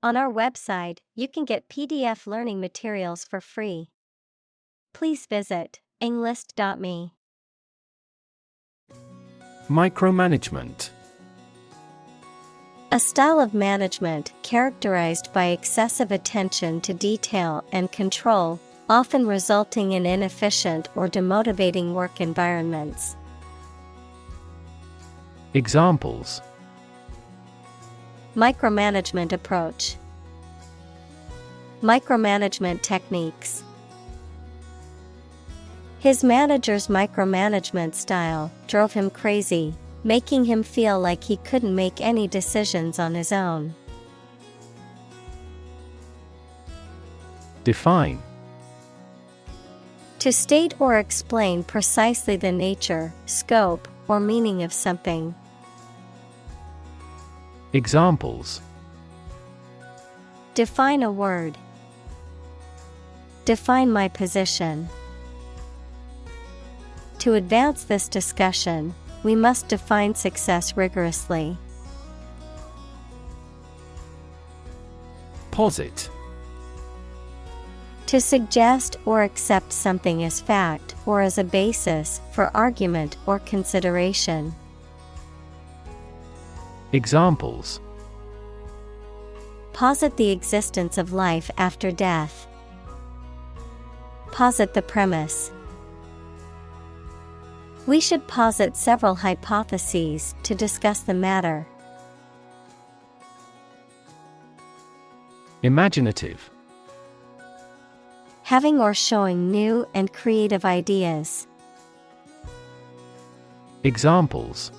On our website, you can get PDF learning materials for free. Please visit englist.me. Micromanagement. A style of management characterized by excessive attention to detail and control, often resulting in inefficient or demotivating work environments. Examples: Micromanagement approach. Micromanagement techniques. His manager's micromanagement style drove him crazy, making him feel like he couldn't make any decisions on his own. Define. To state or explain precisely the nature, scope, or meaning of something. Examples: Define a word. Define my position. To advance this discussion, we must define success rigorously. Posit. To suggest or accept something as fact or as a basis for argument or consideration. Examples: Posit the existence of life after death. Posit the premise. We should posit several hypotheses to discuss the matter. Imaginative. Having or showing new and creative ideas. Examples: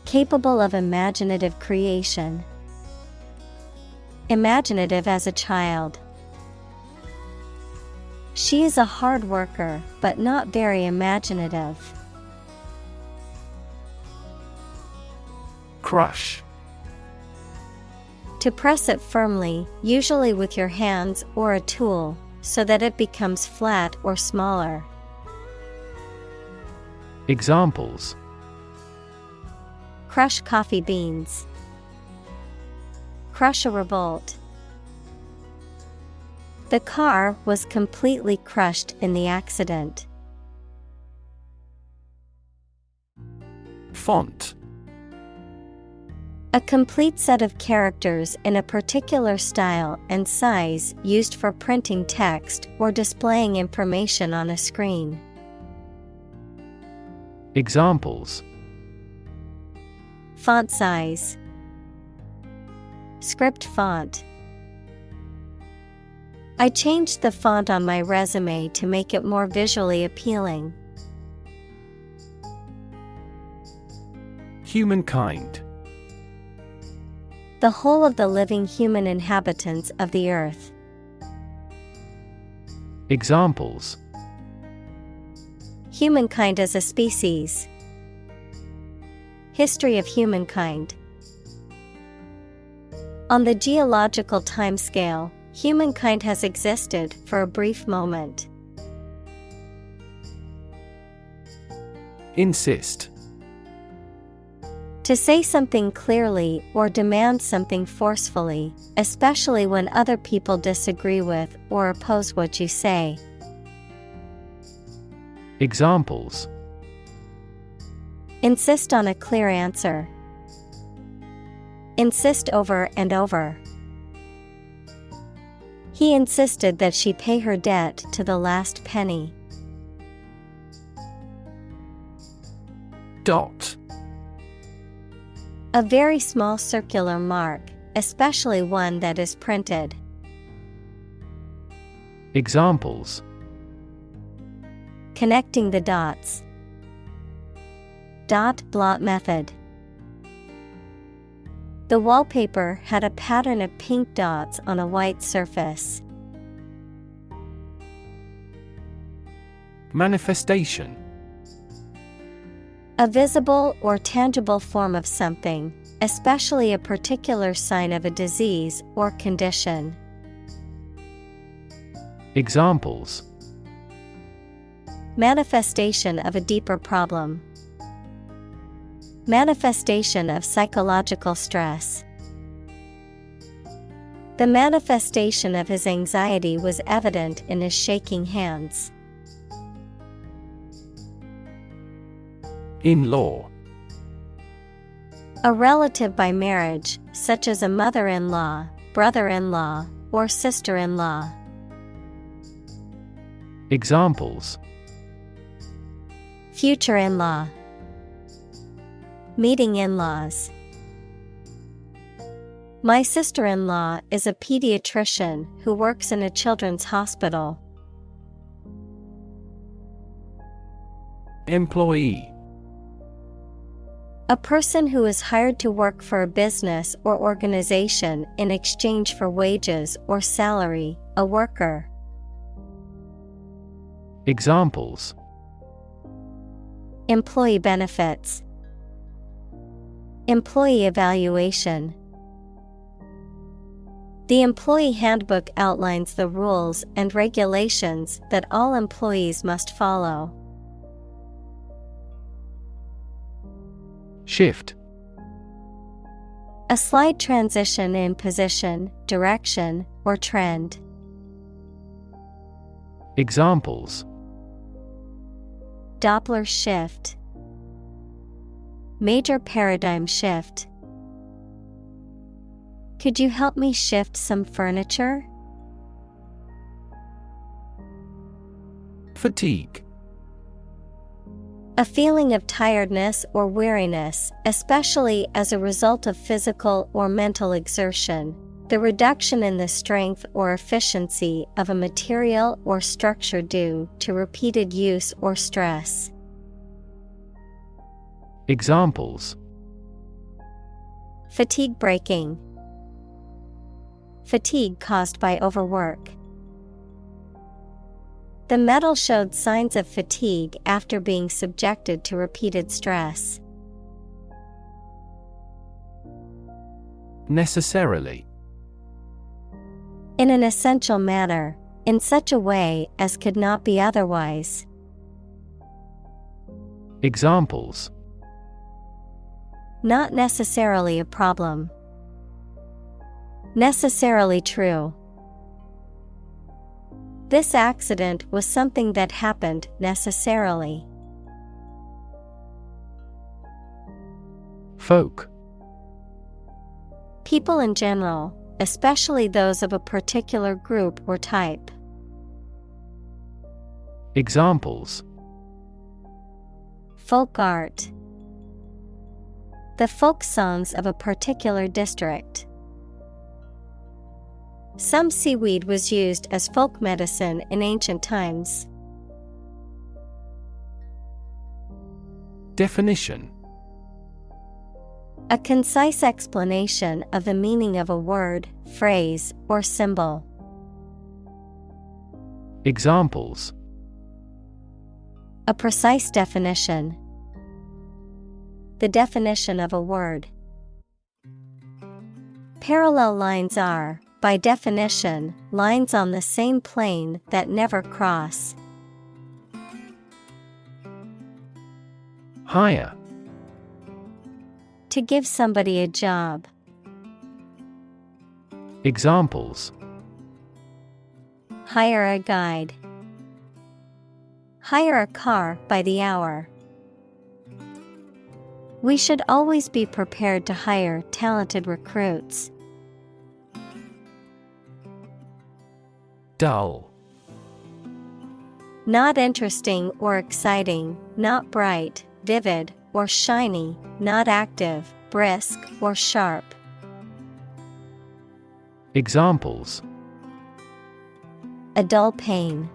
Capable of imaginative creation. Imaginative as a child. She is a hard worker, but not very imaginative. Crush. To press it firmly, usually with your hands or a tool, so that it becomes flat or smaller. Examples: Crush coffee beans. Crush a revolt. The car was completely crushed in the accident. Font. A complete set of characters in a particular style and size used for printing text or displaying information on a screen. Examples: Font size. Script font. I changed the font on my resume to make it more visually appealing. Humankind. The whole of the living human inhabitants of the earth. Examples: Humankind as a species. History of humankind. On the geological timescale, humankind has existed for a brief moment. Insist. To say something clearly or demand something forcefully, especially when other people disagree with or oppose what you say. Examples: Insist on a clear answer. Insist over and over. He insisted that she pay her debt to the last penny. Dot. A very small circular mark, especially one that is printed. Examples: Connecting the dots. Dot blot method. The wallpaper had a pattern of pink dots on a white surface. Manifestation. A visible or tangible form of something, especially a particular sign of a disease or condition. Examples: Manifestation of a deeper problem. Manifestation of psychological stress. The manifestation of his anxiety was evident in his shaking hands. In-law. A relative by marriage, such as a mother-in-law, brother-in-law, or sister-in-law. Examples: Future in-law. Meeting in-laws. My sister-in-law is a pediatrician who works in a children's hospital. Employee. A person who is hired to work for a business or organization in exchange for wages or salary, a worker. Examples: Employee benefits. Employee evaluation. The employee handbook outlines the rules and regulations that all employees must follow. Shift. A slight transition in position, direction, or trend. Examples: Doppler shift. Major paradigm shift. Could you help me shift some furniture? Fatigue. A feeling of tiredness or weariness, especially as a result of physical or mental exertion. The reduction in the strength or efficiency of a material or structure due to repeated use or stress. Examples: Fatigue breaking. Fatigue caused by overwork. The metal showed signs of fatigue after being subjected to repeated stress. Necessarily. In an essential manner, in such a way as could not be otherwise. Examples: Not necessarily a problem. Necessarily true. This accident was something that happened necessarily. Folk. People in general, especially those of a particular group or type. Examples: Folk art. The folk songs of a particular district. Some seaweed was used as folk medicine in ancient times. Definition. A concise explanation of the meaning of a word, phrase, or symbol. Examples: A precise definition. The definition of a word. Parallel lines are, by definition, lines on the same plane that never cross. Hire. To give somebody a job. Examples: Hire a guide. Hire a car by the hour. We should always be prepared to hire talented recruits. Dull. Not interesting or exciting, not bright, vivid, or shiny, not active, brisk, or sharp. Examples: A dull pain.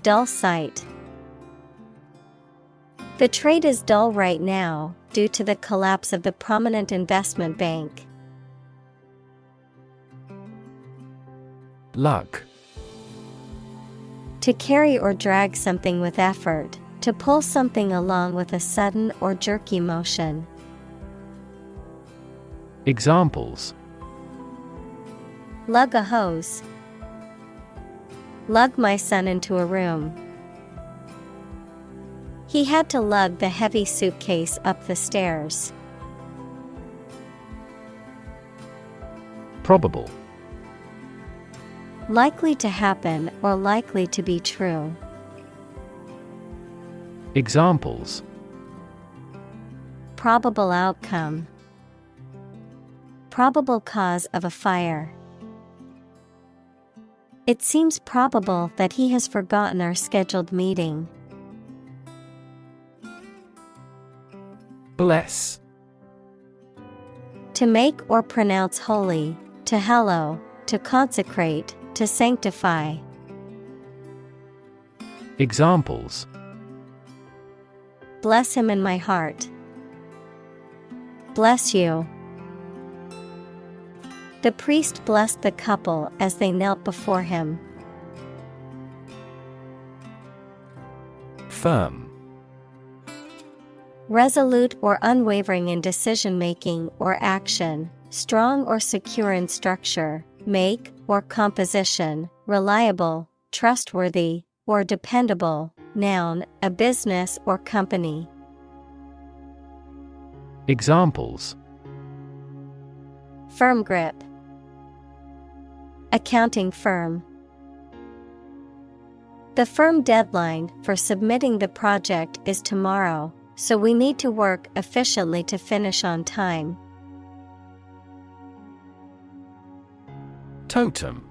Dull sight. The trade is dull right now due to the collapse of the prominent investment bank. Lug. To carry or drag something with effort, to pull something along with a sudden or jerky motion. Examples: Lug a hose. Lug my son into a room. He had to lug the heavy suitcase up the stairs. Probable. Likely to happen or likely to be true. Examples: Probable outcome. Probable cause of a fire. It seems probable that he has forgotten our scheduled meeting. Bless. To make or pronounce holy, to hallow, to consecrate, to sanctify. Examples: Bless him in my heart. Bless you. The priest blessed the couple as they knelt before him. Firm. Resolute or unwavering in decision-making or action, strong or secure in structure, make or composition, reliable, trustworthy, or dependable. Noun, a business or company. Examples: Firm grip. Accounting firm. The firm deadline for submitting the project is tomorrow, so we need to work efficiently to finish on time. Totem.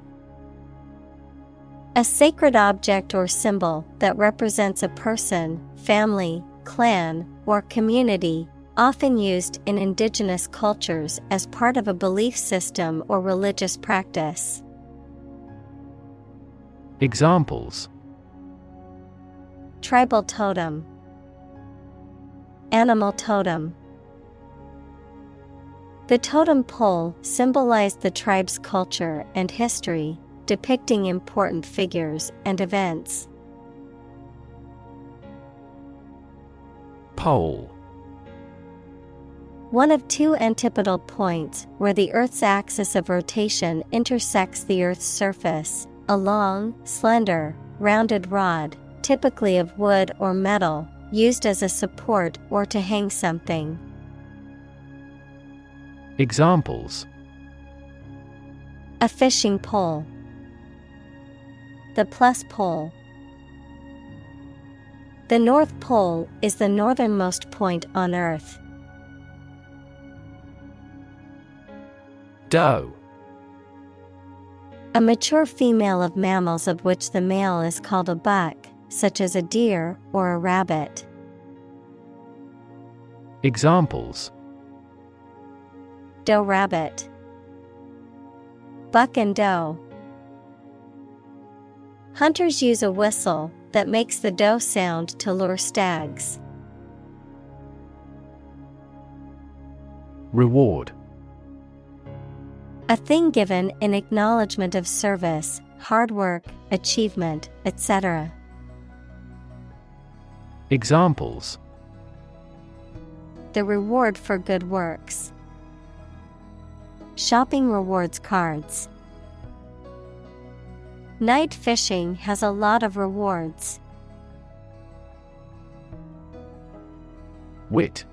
A sacred object or symbol that represents a person, family, clan, or community, often used in indigenous cultures as part of a belief system or religious practice. Examples: Tribal totem. Animal totem. The totem pole symbolized the tribe's culture and history, depicting important figures and events. Pole. One of two antipodal points where the Earth's axis of rotation intersects the Earth's surface, a long, slender, rounded rod, typically of wood or metal, used as a support or to hang something. Examples: A fishing pole. The plus pole. The North Pole is the northernmost point on Earth. Doe. A mature female of mammals of which the male is called a buck, such as a deer or a rabbit. Examples: Doe rabbit. Buck and doe. Hunters use a whistle that makes the doe sound to lure stags. Reward. A thing given in acknowledgement of service, hard work, achievement, etc. Examples: The reward for good works. Shopping rewards cards. Night fishing has a lot of rewards. Wit.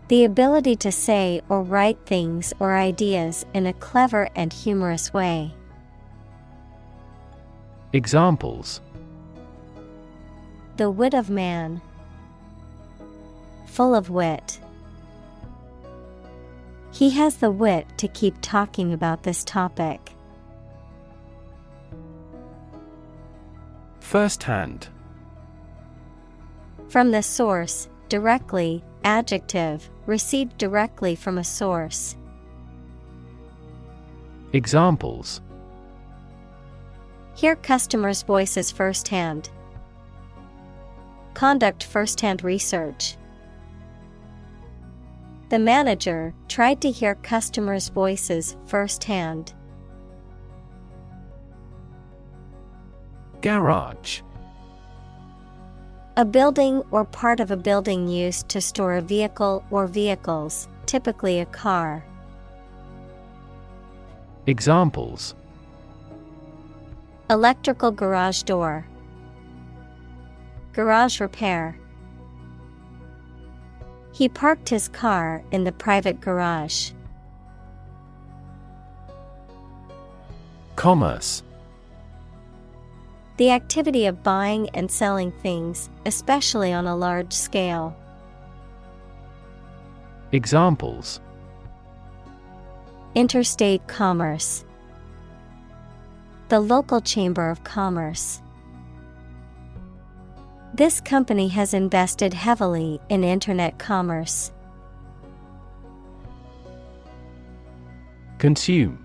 The ability to say or write things or ideas in a clever and humorous way. Examples: The wit of man. Full of wit. He has the wit to keep talking about this topic. First-hand. From the source, directly, adjective, received directly from a source. Examples: Hear customers' voices firsthand. Conduct firsthand research. The manager tried to hear customers' voices firsthand. Garage. A building or part of a building used to store a vehicle or vehicles, typically a car. Examples: Electrical garage door. Garage repair. He parked his car in the private garage. Commerce. The activity of buying and selling things, especially on a large scale. Examples: Interstate commerce. The local chamber of commerce. This company has invested heavily in internet commerce. Consume.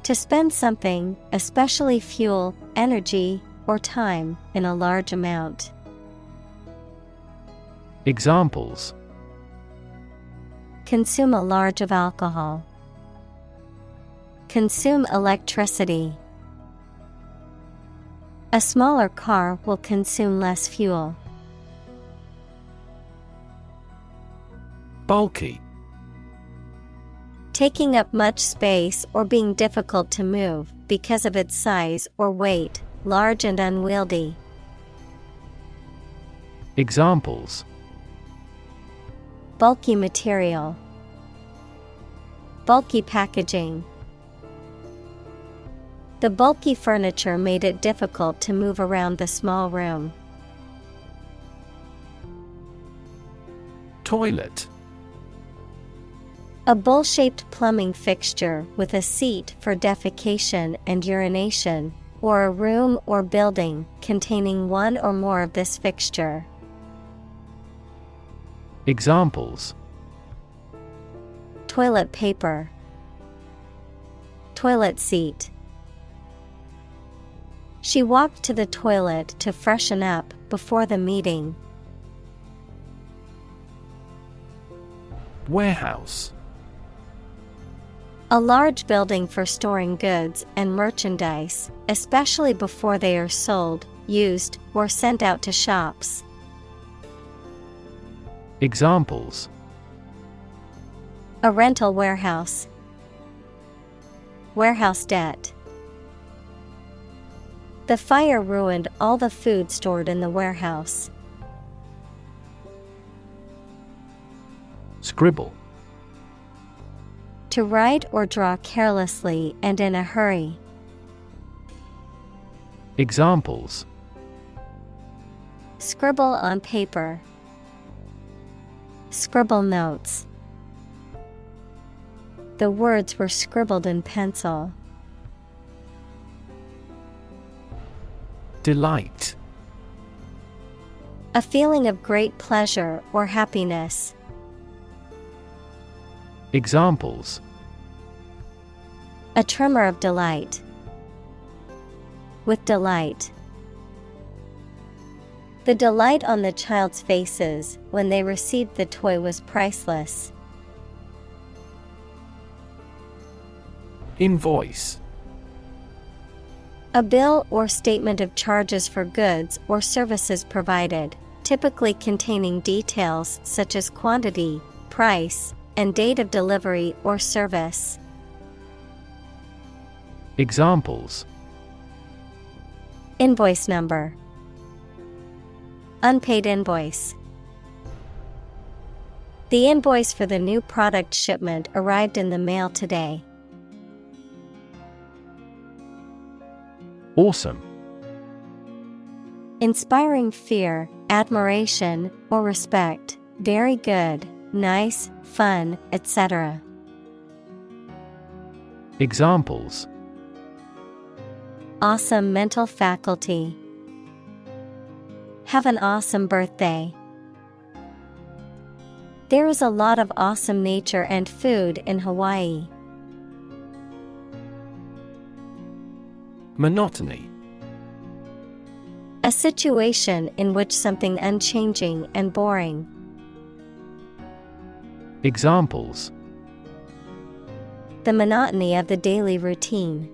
To spend something, especially fuel, energy, or time, in a large amount. Examples: Consume a large of alcohol. Consume electricity. A smaller car will consume less fuel. Bulky. Taking up much space or being difficult to move because of its size or weight, large and unwieldy. Examples: Bulky material. Bulky packaging. The bulky furniture made it difficult to move around the small room. Toilet. A bowl-shaped plumbing fixture with a seat for defecation and urination, or a room or building containing one or more of this fixture. Examples: Toilet paper. Toilet seat. She walked to the toilet to freshen up before the meeting. Warehouse. A large building for storing goods and merchandise, especially before they are sold, used, or sent out to shops. Examples: A rental warehouse. Warehouse debt. The fire ruined all the food stored in the warehouse. Scribble. To write or draw carelessly and in a hurry. Examples: Scribble on paper. Scribble notes. The words were scribbled in pencil. Delight. A feeling of great pleasure or happiness. Examples: A tremor of delight. With delight. The delight on the child's faces when they received the toy was priceless. Invoice. A bill or statement of charges for goods or services provided, typically containing details such as quantity, price, and date of delivery or service. Examples: Invoice number. Unpaid invoice. The invoice for the new product shipment arrived in the mail today. Awesome. Inspiring fear, admiration, or respect. Very good, nice, fun, etc. Examples: Awesome mental faculty. Have an awesome birthday. There is a lot of awesome nature and food in Hawaii. Monotony. A situation in which something unchanging and boring. Examples: The monotony of the daily routine.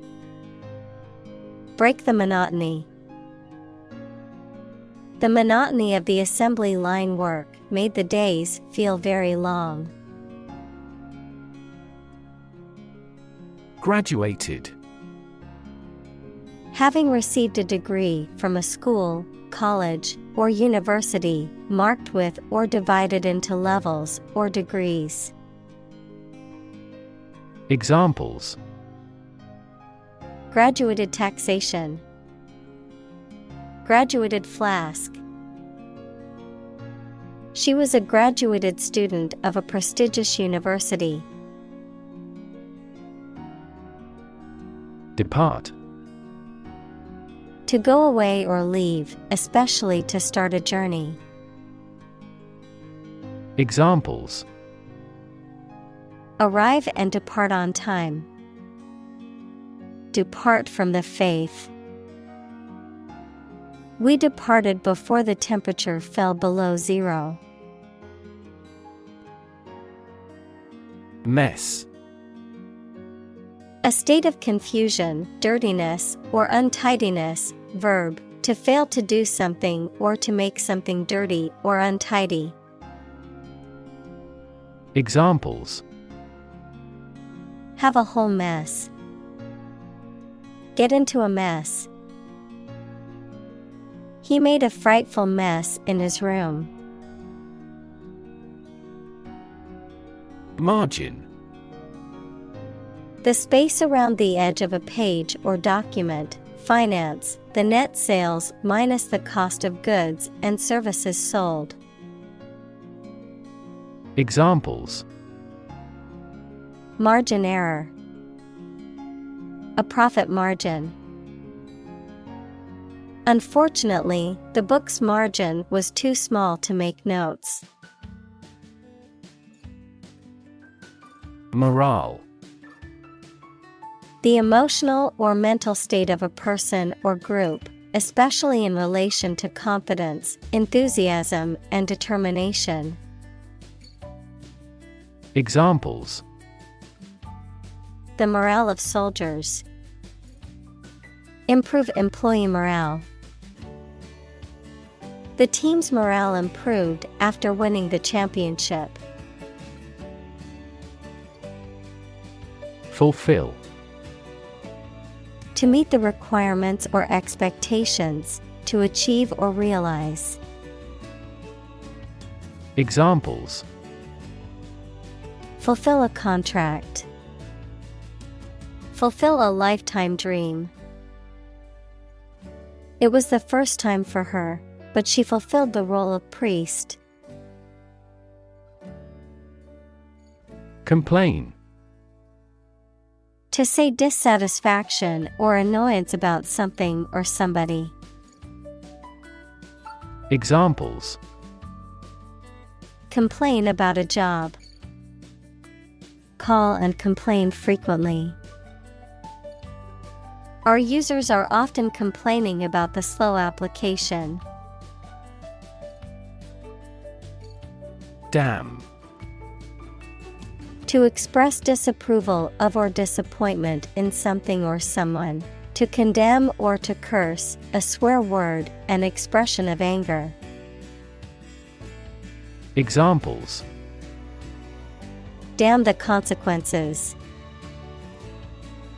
Break the monotony. The monotony of the assembly line work made the days feel very long. Graduated. Having received a degree from a school, college, or university, marked with or divided into levels or degrees. Examples: Graduated taxation. Graduated flask. She was a graduated student of a prestigious university. Depart. To go away or leave, especially to start a journey. Examples: Arrive and depart on time. Depart from the faith. We departed before the temperature fell below 0. Mess. A state of confusion, dirtiness, or untidiness. Verb, to fail to do something or to make something dirty or untidy. Examples: Have a whole mess. Get into a mess. He made a frightful mess in his room. Margin. The space around the edge of a page or document. Finance, the net sales minus the cost of goods and services sold. Examples: Margin error. A profit margin. Unfortunately, the book's margin was too small to make notes. Morale. The emotional or mental state of a person or group, especially in relation to confidence, enthusiasm, and determination. Examples: The morale of soldiers. Improve employee morale. The team's morale improved after winning the championship. Fulfill. To meet the requirements or expectations, to achieve or realize. Examples: Fulfill a contract. Fulfill a lifetime dream. It was the first time for her, but she fulfilled the role of priest. Complain. To say dissatisfaction or annoyance about something or somebody. Examples: Complain about a job. Call and complain frequently. Our users are often complaining about the slow application. Damn. To express disapproval of or disappointment in something or someone. To condemn or to curse, a swear word, an expression of anger. Examples: Damn the consequences.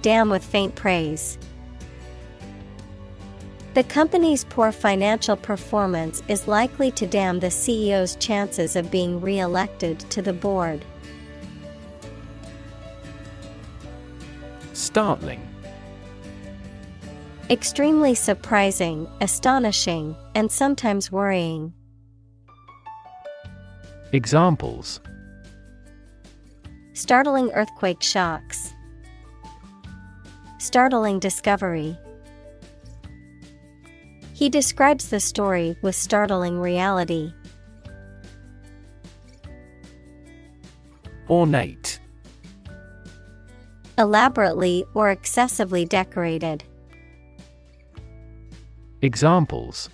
Damn with faint praise. The company's poor financial performance is likely to damn the CEO's chances of being re-elected to the board. Startling. Extremely surprising, astonishing, and sometimes worrying. Examples: Startling earthquake shocks. Startling discovery. He describes the story with startling reality. Ornate. Elaborately or excessively decorated. Examples: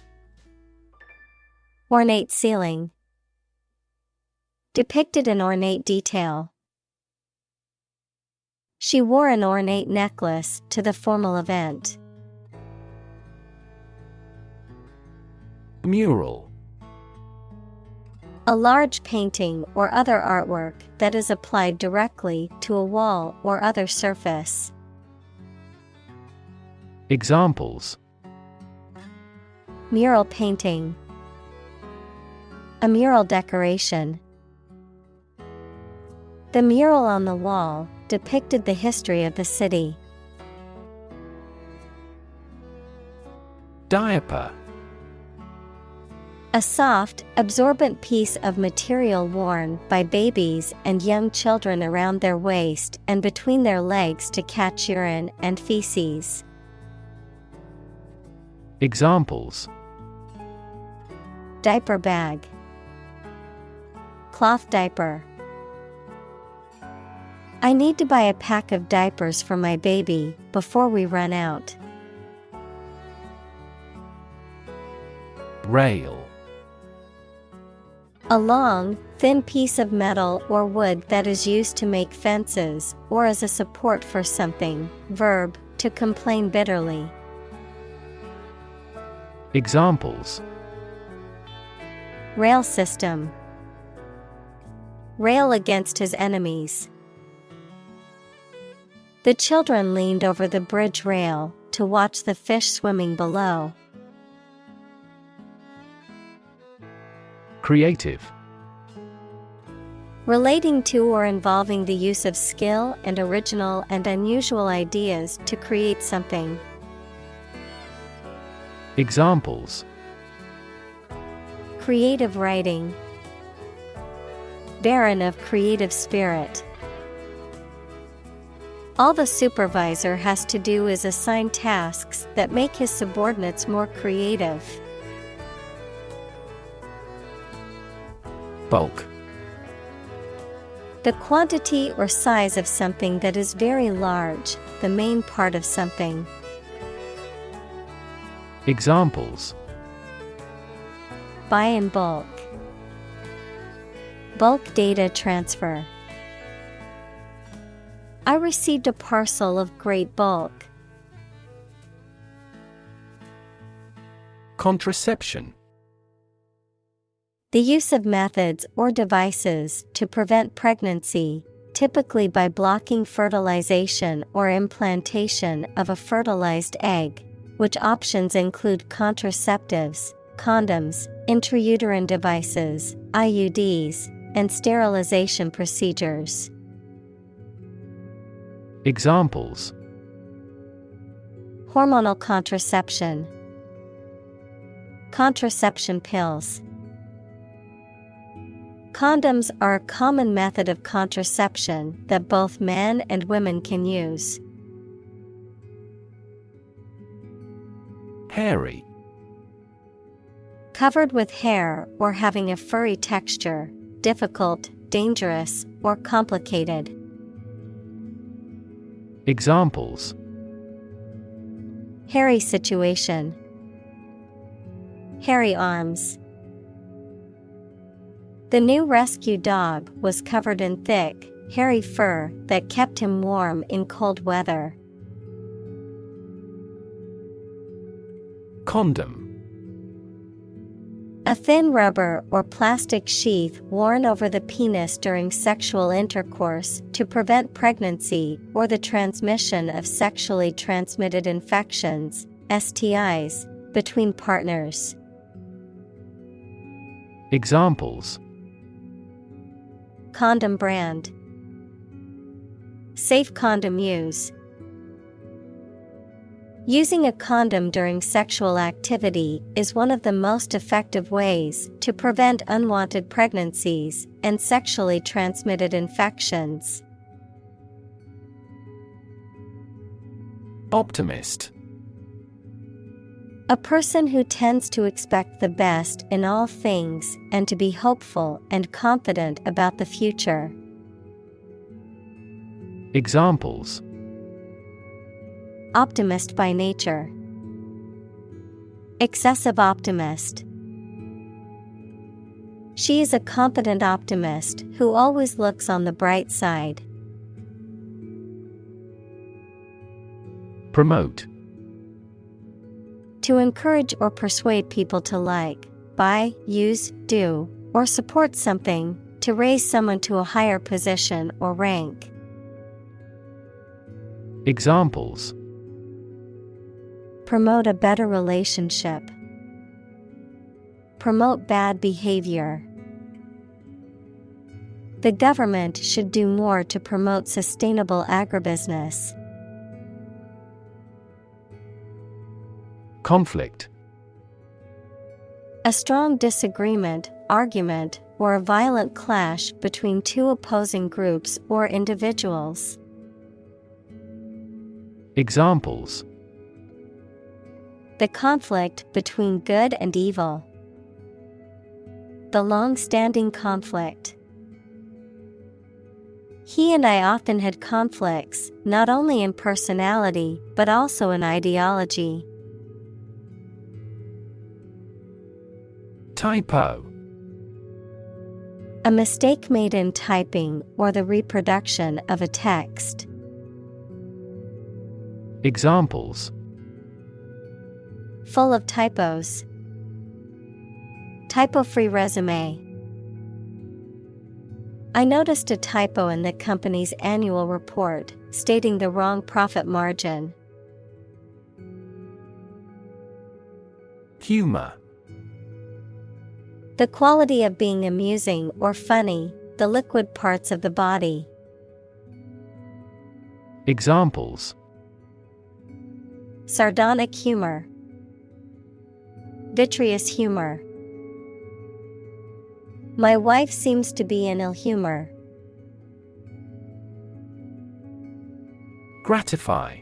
Ornate ceiling. Depicted in ornate detail. She wore an ornate necklace to the formal event. Mural. A large painting or other artwork that is applied directly to a wall or other surface. Examples: Mural painting. A mural decoration. The mural on the wall depicted the history of the city. Diaper. A soft, absorbent piece of material worn by babies and young children around their waist and between their legs to catch urine and feces. Examples: Diaper bag, cloth diaper. I need to buy a pack of diapers for my baby before we run out. Rail. A long, thin piece of metal or wood that is used to make fences or as a support for something. Verb, to complain bitterly. Examples: Rail system. Rail against his enemies. The children leaned over the bridge rail to watch the fish swimming below. Creative. Relating to or involving the use of skill and original and unusual ideas to create something. Examples: Creative writing. Barren of creative spirit. All the supervisor has to do is assign tasks that make his subordinates more creative. Bulk. The quantity or size of something that is very large, the main part of something. Examples: Buy in bulk. Bulk data transfer. I received a parcel of great bulk. Contraception. The use of methods or devices to prevent pregnancy, typically by blocking fertilization or implantation of a fertilized egg, which options include contraceptives, condoms, intrauterine devices, IUDs, and sterilization procedures. Examples: Hormonal contraception. Contraception pills. Condoms are a common method of contraception that both men and women can use. Hairy. Covered with hair or having a furry texture, difficult, dangerous, or complicated. Examples: Hairy situation. Hairy arms. The new rescue dog was covered in thick, hairy fur that kept him warm in cold weather. Condom. A thin rubber or plastic sheath worn over the penis during sexual intercourse to prevent pregnancy or the transmission of sexually transmitted infections, STIs, between partners. Examples: Condom brand. Safe condom use. Using a condom during sexual activity is one of the most effective ways to prevent unwanted pregnancies and sexually transmitted infections. Optimist. A person who tends to expect the best in all things and to be hopeful and confident about the future. Examples: Optimist by nature. Excessive optimist. She is a confident optimist who always looks on the bright side. Promote. To encourage or persuade people to like, buy, use, do, or support something, to raise someone to a higher position or rank. Examples: Promote a better relationship. Promote bad behavior. The government should do more to promote sustainable agribusiness. Conflict. A strong disagreement, argument, or a violent clash between two opposing groups or individuals. Examples: The conflict between good and evil. The long-standing conflict. He and I often had conflicts, not only in personality, but also in ideology. Typo. A mistake made in typing or the reproduction of a text. Examples: Full of typos. Typo-free resume. I noticed a typo in the company's annual report, stating the wrong profit margin. Humor. The quality of being amusing or funny, the liquid parts of the body. Examples: Sardonic humor. Vitreous humor. My wife seems to be in ill humor. Gratify.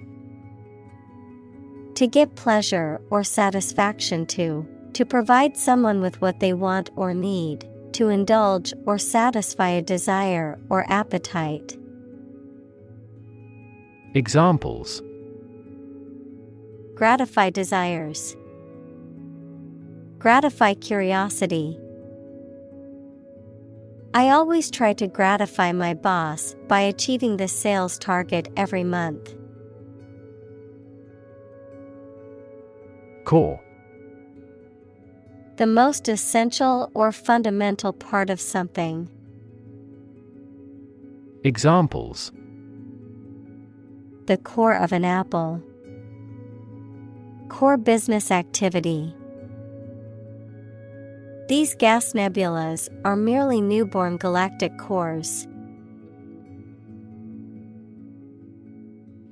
To give pleasure or satisfaction to provide someone with what they want or need, to indulge or satisfy a desire or appetite. Examples: Gratify desires. Gratify curiosity. I always try to gratify my boss by achieving the sales target every month. Core. The most essential or fundamental part of something. Examples: The core of an apple. Core business activity. These gas nebulas are merely newborn galactic cores.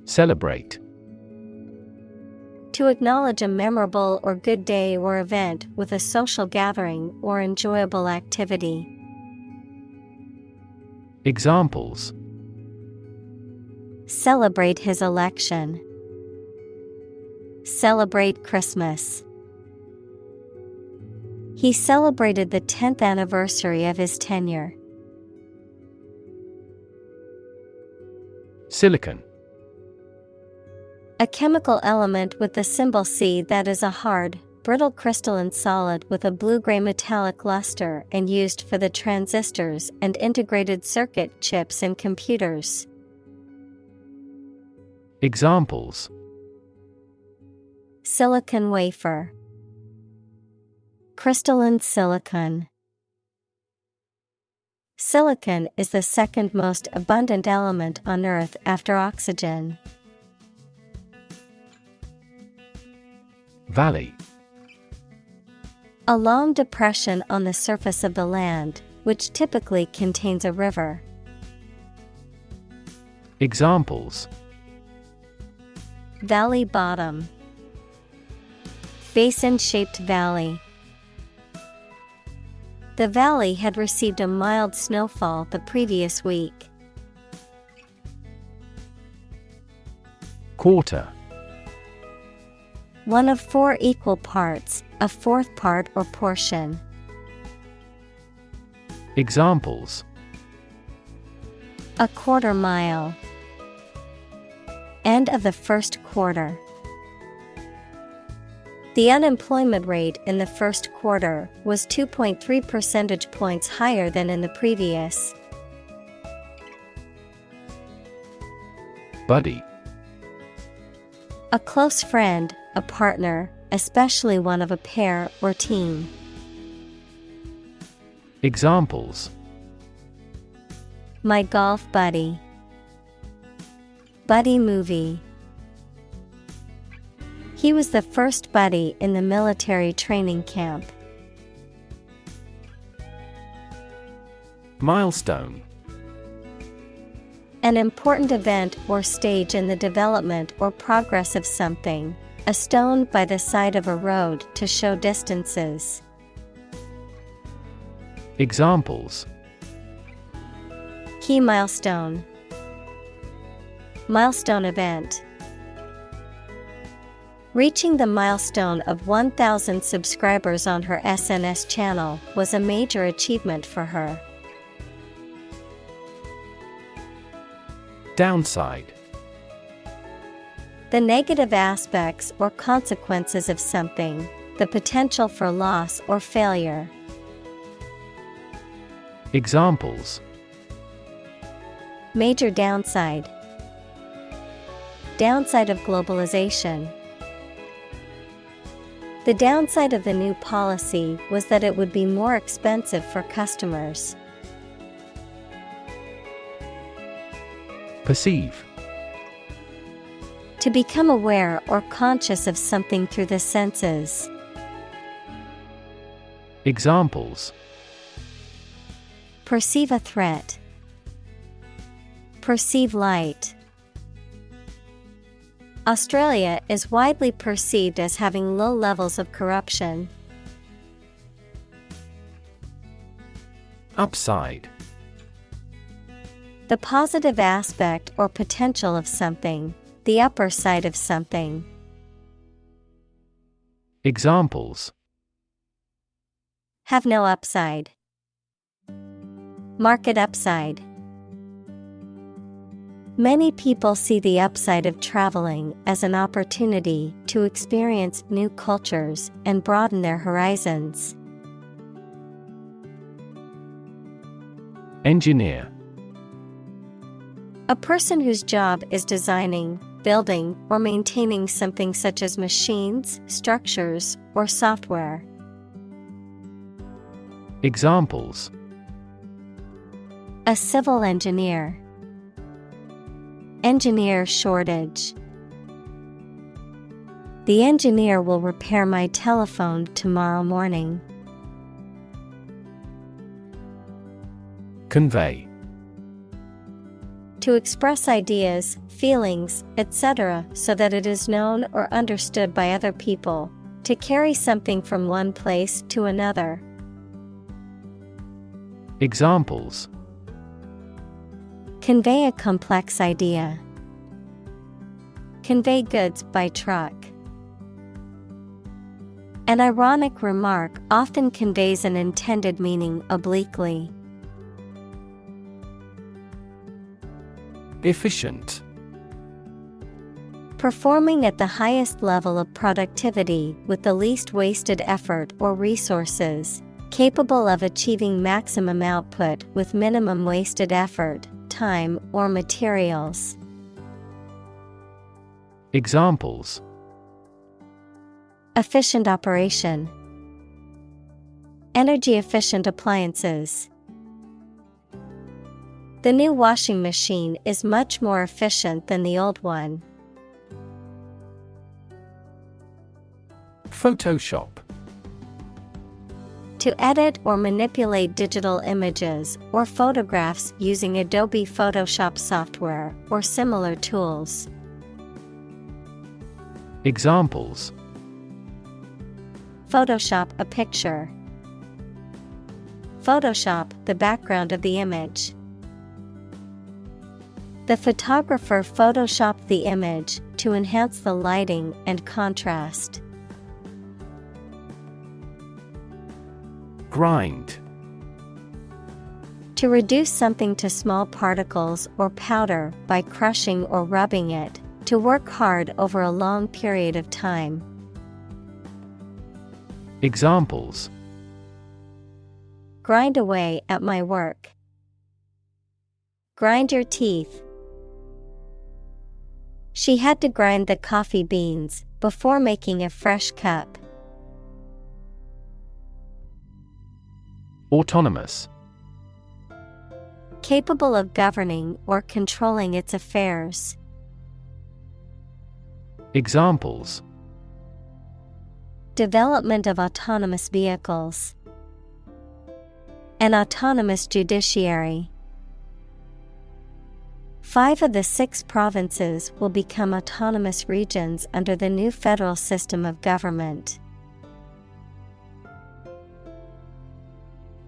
Celebrate. To acknowledge a memorable or good day or event with a social gathering or enjoyable activity. Examples: Celebrate his election. Celebrate Christmas. He celebrated the 10th anniversary of his tenure. Silicon. A chemical element with the symbol C that is a hard, brittle crystalline solid with a blue-gray metallic luster and used for the transistors and integrated circuit chips in computers. Examples: Silicon wafer. Crystalline silicon. Silicon is the second most abundant element on Earth after oxygen. Valley. A long depression on the surface of the land, which typically contains a river. Examples: Valley bottom. Basin-shaped valley. The valley had received a mild snowfall the previous week. Quarter. One of four equal parts, a fourth part or portion. Examples: A quarter mile. End of the first quarter. The unemployment rate in the first quarter was 2.3 percentage points higher than in the previous. Buddy. A close friend, a partner, especially one of a pair or team. Examples: My golf buddy. Buddy movie. He was the first buddy in the military training camp. Milestone. An important event or stage in the development or progress of something. A stone by the side of a road to show distances. Examples: key milestone, milestone event. Reaching the milestone of 1,000 subscribers on her SNS channel was a major achievement for her. Downside: the negative aspects or consequences of something, the potential for loss or failure. Examples: major downside, downside of globalization. The downside of the new policy was that it would be more expensive for customers. Perceive: to become aware or conscious of something through the senses. Examples: perceive a threat, perceive light. Australia is widely perceived as having low levels of corruption. Upside: the positive aspect or potential of something, the upper side of something. Examples: have no upside, market upside. Many people see the upside of traveling as an opportunity to experience new cultures and broaden their horizons. Engineer: a person whose job is designing, building, or maintaining something such as machines, structures, or software. Examples: a civil engineer, engineer shortage. The engineer will repair my telephone tomorrow morning. Convey: to express ideas, feelings, etc., so that it is known or understood by other people, to carry something from one place to another. Examples: convey a complex idea, convey goods by truck. An ironic remark often conveys an intended meaning obliquely. Efficient: performing at the highest level of productivity with the least wasted effort or resources, capable of achieving maximum output with minimum wasted effort, time, or materials. Examples: efficient operation, energy efficient appliances. The new washing machine is much more efficient than the old one. Photoshop: to edit or manipulate digital images or photographs using Adobe Photoshop software or similar tools. Examples: Photoshop a picture, Photoshop the background of the image. The photographer photoshopped the image to enhance the lighting and contrast. Grind: to reduce something to small particles or powder by crushing or rubbing it, to work hard over a long period of time. Examples: grind away at my work, grind your teeth. She had to grind the coffee beans before making a fresh cup. Autonomous: capable of governing or controlling its affairs. Examples: development of autonomous vehicles, an autonomous judiciary. 5 of the 6 provinces will become autonomous regions under the new federal system of government.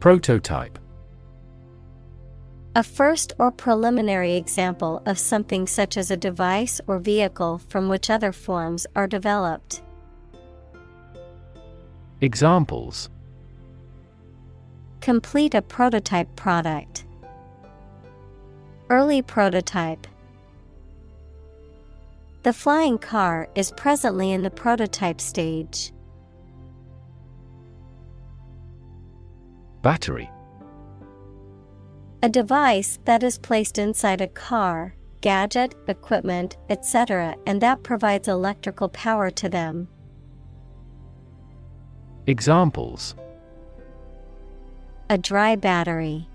Prototype. A first or preliminary example of something such as a device or vehicle from which other forms are developed. Examples: Complete a prototype product. Early prototype. The flying car is presently in the prototype stage. Battery. A device that is placed inside a car, gadget, equipment, etc., and that provides electrical power to them. Examples: A dry battery.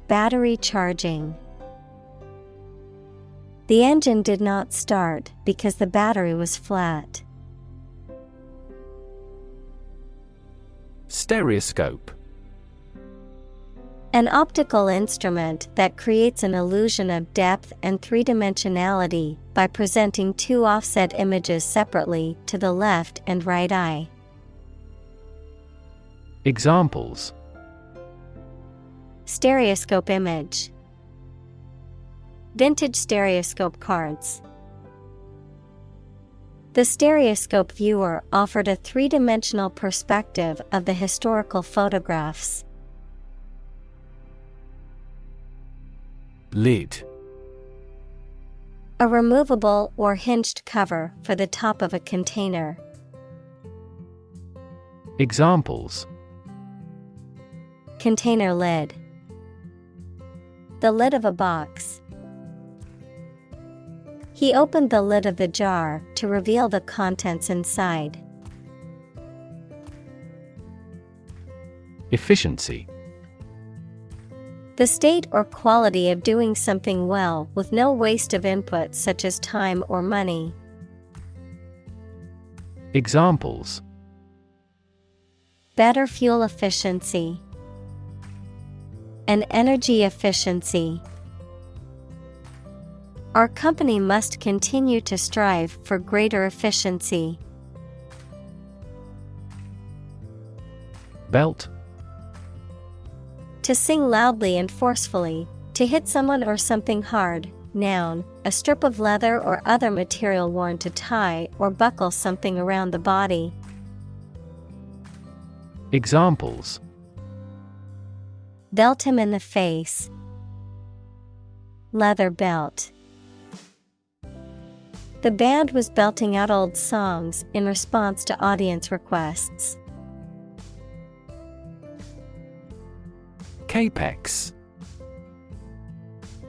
Battery charging. The engine did not start because the battery was flat. Stereoscope. An optical instrument that creates an illusion of depth and three-dimensionality by presenting two offset images separately to the left and right eye. Examples: Stereoscope image. Vintage stereoscope cards. The stereoscope viewer offered a three-dimensional perspective of the historical photographs. Lid. A removable or hinged cover for the top of a container. Examples: Container lid. The lid of a box. He opened the lid of the jar to reveal the contents inside. Efficiency. The state or quality of doing something well with no waste of input such as time or money. Examples: Better fuel efficiency. An energy efficiency. Our company must continue to strive for greater efficiency. Belt. To sing loudly and forcefully, to hit someone or something hard. Noun, a strip of leather or other material worn to tie or buckle something around the body. Examples: Belt him in the face. Leather belt. The band was belting out old songs in response to audience requests. Capex.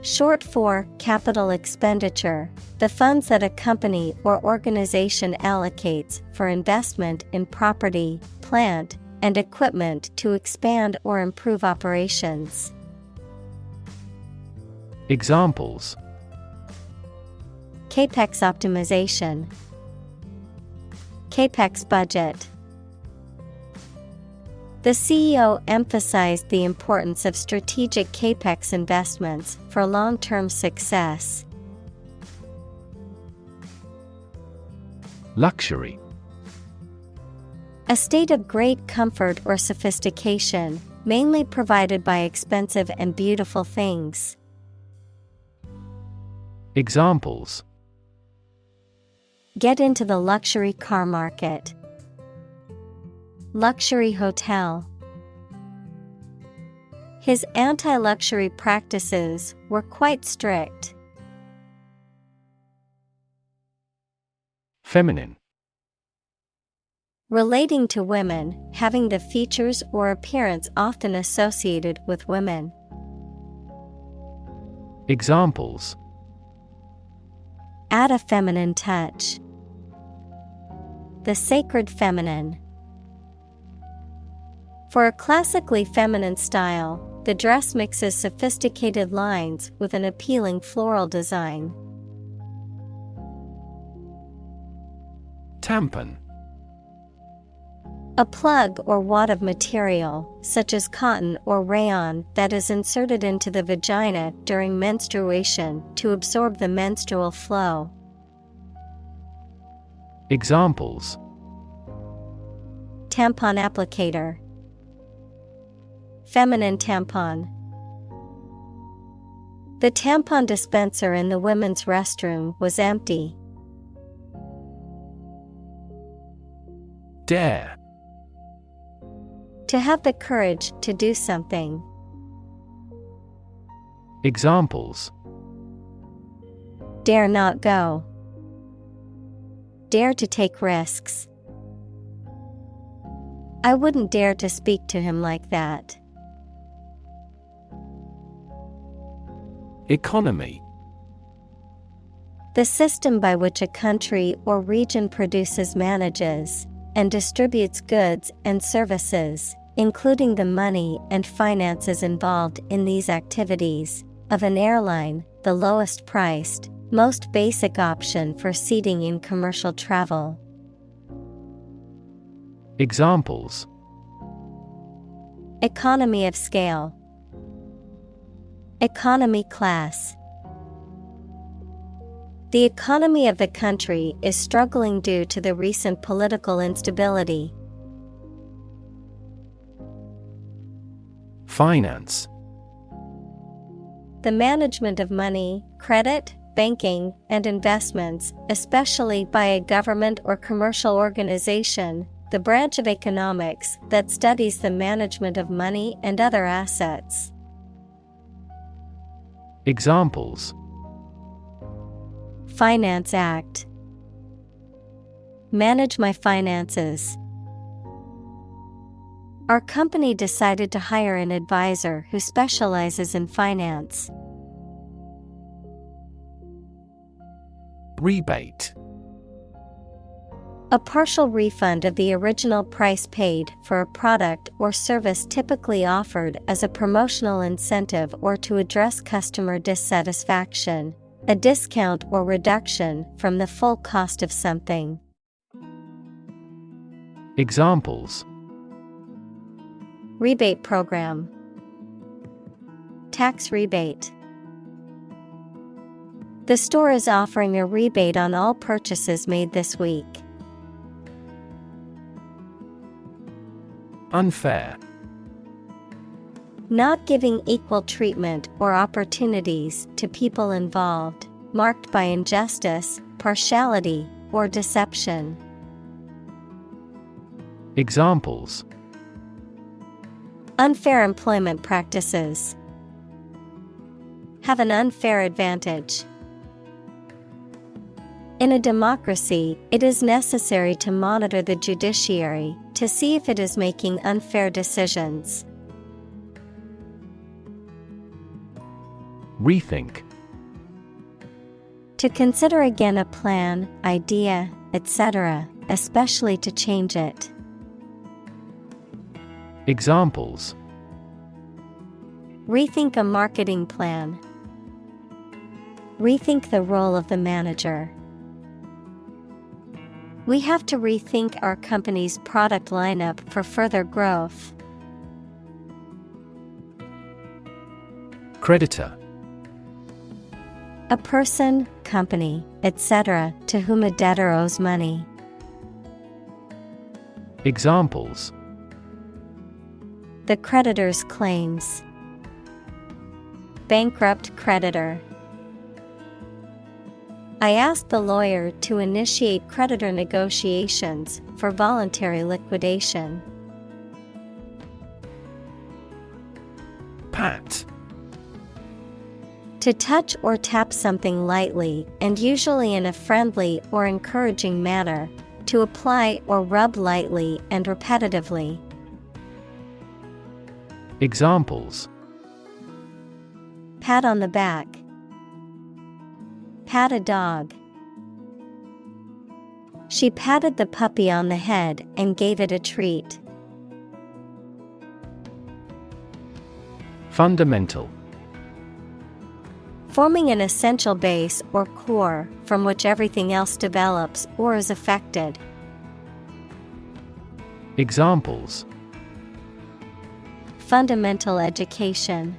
Short for capital expenditure, the funds that a company or organization allocates for investment in property, plant, and equipment to expand or improve operations. Examples: Capex optimization. Capex budget. The CEO emphasized the importance of strategic capex investments for long-term success. Luxury. A state of great comfort or sophistication, mainly provided by expensive and beautiful things. Examples: Get into the luxury car market. Luxury hotel. His anti-luxury practices were quite strict. Feminine. Relating to women, having the features or appearance often associated with women. Examples: Add a feminine touch. The sacred feminine. For a classically feminine style, the dress mixes sophisticated lines with an appealing floral design. Tampon. A plug or wad of material, such as cotton or rayon, that is inserted into the vagina during menstruation to absorb the menstrual flow. Examples: Tampon applicator. Feminine tampon. The tampon dispenser in the women's restroom was empty. Dare. To have the courage to do something. Examples: Dare not go. Dare to take risks. I wouldn't dare to speak to him like that. Economy. The system by which a country or region produces, manages, and distributes goods and services, including the money and finances involved in these activities, of an airline, the lowest priced, most basic option for seating in commercial travel. Examples: Economy of scale. Economy class. The economy of the country is struggling due to the recent political instability. Finance. The management of money, credit, banking, and investments, especially by a government or commercial organization, the branch of economics that studies the management of money and other assets. Examples: Finance Act. Manage my finances. Our company decided to hire an advisor who specializes in finance. Rebate. A partial refund of the original price paid for a product or service, typically offered as a promotional incentive or to address customer dissatisfaction. A discount or reduction from the full cost of something. Examples: Rebate program. Tax rebate. The store is offering a rebate on all purchases made this week. Unfair. Not giving equal treatment or opportunities to people involved, marked by injustice, partiality, or deception. Examples: Unfair employment practices. Have an unfair advantage. In a democracy, it is necessary to monitor the judiciary to see if it is making unfair decisions. Rethink. To consider again a plan, idea, etc., especially to change it. Examples: Rethink a marketing plan. Rethink the role of the manager. We have to rethink our company's product lineup for further growth. Creditor. A person, company, etc., to whom a debtor owes money. Examples: The creditor's claims. Bankrupt creditor. I asked the lawyer to initiate creditor negotiations for voluntary liquidation. Pat. To touch or tap something lightly, and usually in a friendly or encouraging manner, to apply or rub lightly and repetitively. Examples: Pat on the back. Pat a dog. She patted the puppy on the head and gave it a treat. Fundamental. Forming an essential base or core from which everything else develops or is affected. Examples: Fundamental education.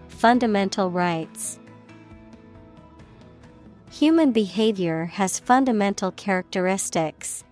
Fundamental rights. Human behavior has fundamental characteristics.